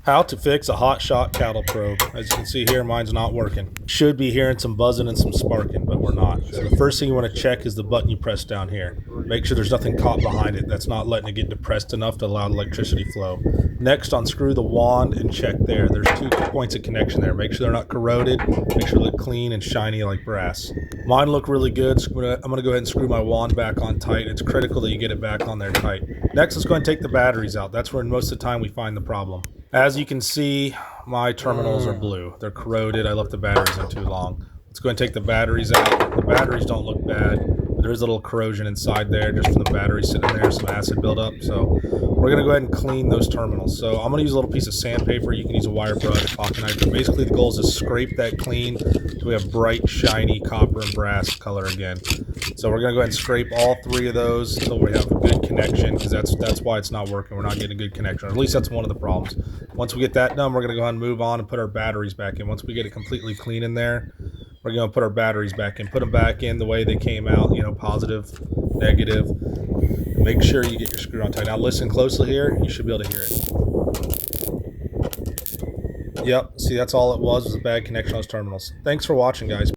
How to fix a hot shot cattle probe. As you can see here, mine's not working. Should be hearing some buzzing and some sparking, but we're not. So the first thing you want to check is the button you press down here. Make sure there's nothing caught behind it that's not letting it get depressed enough to allow electricity flow. Next, unscrew the wand and check there. There's 2 points of connection there. Make sure they're not corroded. Make sure they look clean and shiny like brass. Mine look really good, so I'm going to go ahead and screw my wand back on tight. It's critical that you get it back on there tight. Next, let's go ahead and take the batteries out. That's where most of the time we find the problem. As you can see, my terminals are blue. They're corroded. I left the batteries in too long. Let's go ahead and take the batteries out. The batteries don't look bad. There is a little corrosion inside there just from the batteries sitting there, some acid buildup. So we're going to go ahead and clean those terminals. So I'm going to use a little piece of sandpaper. You can use a wire brush, pocket knife. But basically the goal is to scrape that clean so we have bright, shiny copper and brass color again. So we're going to go ahead and scrape all 3 of those until we have a good connection, because that's why it's not working. We're not getting a good connection, or at least that's one of the problems. Once we get that done, we're going to go ahead and move on and put our batteries back in. Once we get it completely clean in there, we're going to put our batteries back in. Put them back in the way they came out, you know, positive, negative. Make sure you get your screw on tight. Now listen closely here. You should be able to hear it. Yep, see, that's all it was a bad connection on those terminals. Thanks for watching, guys.